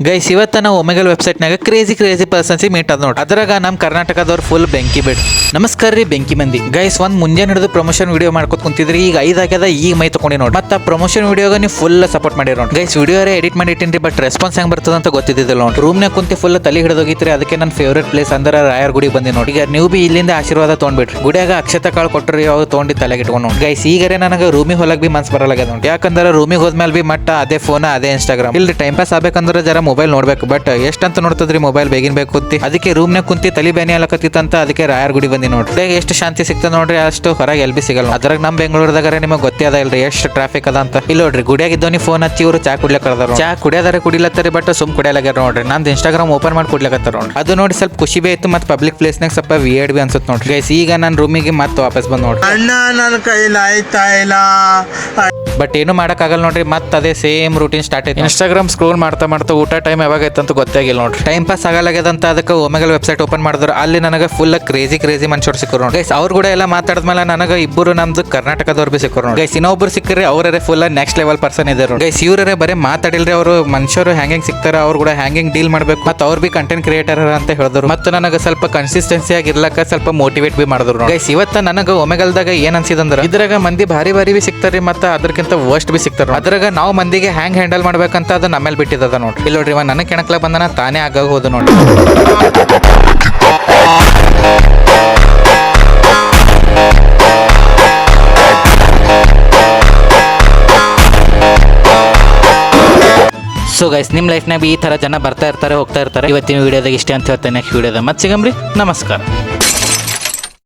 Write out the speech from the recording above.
Guys ಇವತ್ತ ನಾವು ಒಮೆಗಲ್ ವೆಬ್ಸೈಟ್ನಾಗ ಕ್ರೇಜಿ ಪರ್ಸನ್ಸ್ ಮೀಟ್ ಅದ ನೋಡಿ. ಅದ್ರಾಗ ನಮ್ಮ ಕರ್ನಾಟಕದವ್ರು ಫುಲ್ ಬೆಂಕಿ ಬಿಡ್. ನಮಸ್ಕಾರ ರೀ ಬೆಂಕಿ ಮಂದಿ. ಗೈಸ್ ಒಂದ್ ಮುಂಜಾನೆ ಹಿಡಿದು ಪ್ರಮೋಷನ್ ವಿಡಿಯೋ ಮಾಡ್ಕೊತ ಕುಂತಿದ್ರಿ, ಈಗ 5 ಆಗ್ಯದ, ಈಗ ಮೈ ತಗೊಂಡಿ ನೋಡಿ. ಮತ್ತೆ ಪ್ರಮೋಷನ್ ವಿಡಿಯೋಗ ನೀವು ಫುಲ್ ಸಪೋರ್ಟ್ ಮಾಡಿರಿ ನೋಡಿ. ಗೈಸ್ ವಿಡಿಯೋ ಎಡಿಟ್ ಮಾಡಿ ಇಟ್ಟಿನ್ರಿ, ಬಟ್ ರೆಸ್ಪಾನ್ಸ್ ಹೆಂಗ್ ಬರ್ತದ ಅಂತ ಗೊತ್ತಿದ್ದಿಲ್ಲ ನೋಡಿ. ರೂಮ್ನಾಗ ಕುಂತಿ ಫುಲ್ ತಲೆ ಹಿಡಿದೋಗಿತ್ರಿ. ಅದಕ್ಕೆ ನನ್ನ ಫೇವ್ರೇಟ್ ಪ್ಲೇಸ್ ಅಂದ್ರೆ ರಾಯರ್ ಗುಡಿ ಬಂದಿ ನೋಡಿ. ಈಗ ನೀವು ಬಿ ಇಲ್ಲಿಂದ ಆಶೀರ್ವಾದ ತೊಗೊಂಡ್ಬಿಟ್ರಿ. ಗುಡಿಯಾಗ ಅಕ್ಷತ ಕಾಳು ಕೊಟ್ಟರಿ, ಅವಾಗ ತೊಗೊಂಡು ತಲೆಗೆ ಇಟ್ಕೊಂಡು ನೋಡಿ. ಗೈಸ್ ಈಗರೆ ನನಗೆ ರೂಮಿಗೆ ಹೊಲಕ್ ಬಿ ಮನ್ಸ್ ಬರಲಾಗ್ಯದ ನೋಡಿ. ಯಾಕಂದ್ರೆ ರೂಮಿಗೆ ಹೋದ್ಮೇಲೆ ಬಿ ಮಟ್ಟ ಅದೇ ಫೋನ್ ಅದೇ ಇನ್ಸ್ಟಾಗ್ರಾಮ್. ಇಲ್ಲಿ ಟೈಮ್ ಪಾಸ್ ಆಗ್ಬೇಕಂದ್ರೆ ಜರ ಮೊಬೈಲ್ ನೋಡ್ಬೇಕು, ಬಟ್ ಎಷ್ಟಂತ ನೋಡ್ತದ್ರಿ ಮೊಬೈಲ್ ಬೇಗಿನ ಬೇಕು ಕುಂತಿ. ಅದಕ್ಕೆ ರೂಮ್ನಾಗ ಕುಂತಿ ತಲೆ ಬೇನೆ ಅಲಕತ್ತಿತ್ತಂತ ಅದಕ್ಕೆ ರಾಯರ್ ಗುಡಿ ಬಂದಿ ನೋಡ್ರಿ. ಎಷ್ಟು ಶಾಂತಿ ಸಿಗ್ತದ ನೋಡ್ರಿ, ಅಷ್ಟು ಹೊರಗೆ ಎಲ್ ಬಿ ಸಿಗಲ್ಲ. ಅದ್ರಾಗ ನಮ್ಮ ಬೆಂಗಳೂರದಾಗ ನಿಮಗೆ ಗೊತ್ತೇ ಅದ ಇಲ್ರಿ ಎಷ್ಟು ಟ್ರಾಫಿಕ್ ಅದ ಅಂತ. ಇಲ್ಲಿ ನೋಡ್ರಿ ಗುಡಿಯಾಗಿದ್ದವನಿ ಫೋನ್ ಹಚ್ಚಿ ಇವರು ಚಾ ಕುಡ್ಲಕ್ ಕಳ್ದಾರ. ಚಾ ಕುಡಿಯೋದಾರೆ ಕುಡಿಲತ್ತಾರಿ, ಬಟ್ ಸುಮ್ ಕುಡಿಯಲಾಗ್ಯಾರ ನೋಡ್ರಿ. ನಂದು ಇನ್ಸ್ಟಾಗ್ರಾಮ್ ಓಪನ್ ಮಾಡಿ ಕುಡ್ಲಕತ್ತಾರ ನೋಡ್ರಿ. ಅದು ನೋಡಿ ಸ್ವಲ್ಪ ಖುಷಿ ಬಿ ಆಯ್ತು, ಮತ್ತೆ ಪಬ್ಲಿಕ್ ಪ್ಲೇಸ್ನಾಗ ಸ್ವಲ್ಪ ವಿಯರ್ಡ್ ಬಿ ಅನ್ಸುತ್ತೆ ನೋಡ್ರಿ. ಗೈಸ್ ಈಗ ನನ್ನ ರೂಮಿಗೆ ಮತ್ತೆ ವಾಪಸ್ ಬಂದ್ ನೋಡ್ರಿ. ಅಣ್ಣ ನನ್ನ ಕೈಲಿ ಆಯ್ತಾ ಇಲ್ಲ, ಬಟ್ ಏನು ಮಾಡೋಕ್ಕಾಗಲ್ಲ ನೋಡ್ರಿ. ಮತ್ತೆ ಅದೇ ಸೇಮ್ ರೂಟೀನ್ ಸ್ಟಾರ್ಟ್ ಆಯ್ತು. ಇನ್ಸ್ಟಾಗ್ರಾಮ್ ಸ್ಕ್ರೋಲ್ ಮಾಡ್ತಾ ಊಟ ಟೈಮ್ ಯಾವಾಗ ಆಯ್ತಂತ ಗೊತ್ತಾಗಿಲ್ಲ ನೋಡ್ರಿ. ಟೈಮ್ ಪಾಸ್ ಆಗಲಾಗ್ಯದಂತ ಅದಕ್ಕೆ ಒಮೆಗಲ್ ವೆಬ್ಸೈಟ್ ಓಪನ್ ಮಾಡಿದ್ರು. ಅಲ್ಲಿ ನನಗೆ ಫುಲ್ ಕ್ರೇಜಿ ಮನುಷ್ಯರು ಸಿಕ್ಕರು ನೋಡಿ. ಗೈಸ್ ಅವ್ರು ಕೂಡ ಎಲ್ಲ ಮಾತಾಡಿದ್ಮೇಲೆ ನನಗೆ ಇಬ್ಬರು ನಮ್ದು ಕರ್ನಾಟಕದವ್ರು ಬಿ ಸಿಕ್ಕರು ನೋಡಿ. ಗೈಸ್ ಇನ್ನೊಬ್ರು ಸಿಕ್ಕರಿ, ಅವರೇ ಫುಲ್ ನೆಕ್ಸ್ಟ್ ಲೆವೆಲ್ ಪರ್ಸನ್ ಇದ್ದಾರೆ ಗೈಸ್. ಇವರೇ ಬರೀ ಮಾತಾಡಿಲ್ರಿ, ಅವರು ಮನುಷ್ಯರು ಹೆಂಗೆ ಸಿಗ್ತಾರೆ, ಅವ್ರು ಕೂಡ ಹೆಂಗೆ ಡೀಲ್ ಮಾಡ್ಬೇಕು, ಮತ್ತೆ ಅವ್ರು ಬಿ ಕಂಟೆಂಟ್ ಕ್ರಿಯೇಟರ್ ಅಂತ ಹೇಳಿದ್ರು. ಮತ್ತೆ ನನಗೆ ಸ್ವಲ್ಪ ಕನ್ಸಿಸ್ಟೆನ್ಸಿ ಆಗಿರ್ಲಕ್ಕ ಸ್ವಲ್ಪ ಮೋಟಿವೇಟ್ ಬಿ ಮಾಡಿದ್ರು ಗೈಸ್. ಇವತ್ತ ನನಗೆ ಒಮೆಗಲ್ದಾಗ ಏನ್ ಅನ್ಸಿದಂದ್ರೆ ಇದ್ರಾಗ ಮಂದಿ ಭಾರಿ ಬಿ ಸಿಗ್ತಾರೆ, ಮತ್ತೆ ಅದಕ್ಕಿಂತ ವರ್ಸ್ಟ್ ಬಿ ಸಿಗ್ತಾರೆ. ಅದ್ರಾಗ ನಾವು ಮಂದಿಗೆ ಹ್ಯಾಂಗ್ ಹ್ಯಾಂಡಲ್ ಮಾಡ್ಬೇಕಂತ ಅದು ನಮ್ಮೇಲೆ ಬಿಟ್ಟಿದ ನೋಡ್ರಿ. ಇಲ್ಲಿ ನೋಡ್ರಿ ನನಗೆ ಕೆಣಕ್ಲ ಬಂದನ ತಾನೇ ಆಗಾಗ ಹೋದ ನೋಡಿ. ಸೊ ಗೈಸ್ ನಿಮ್ಮ ಲೈಫ್ನಾಗ ಈ ಥರ ಜನ ಬರ್ತಾ ಇರ್ತಾರೆ ಹೋಗ್ತಾ ಇರ್ತಾರೆ. ಇವತ್ತಿನ ವಿಡಿಯೋದಾಗ ಇಷ್ಟೇ ಅಂತ ಹೇಳ್ತೇನೆ. ನೆಕ್ಸ್ಟ್ ವಿಡಿಯೋದ ಮತ್ತೆ ಸಿಗಮ್ರಿ. ನಮಸ್ಕಾರ.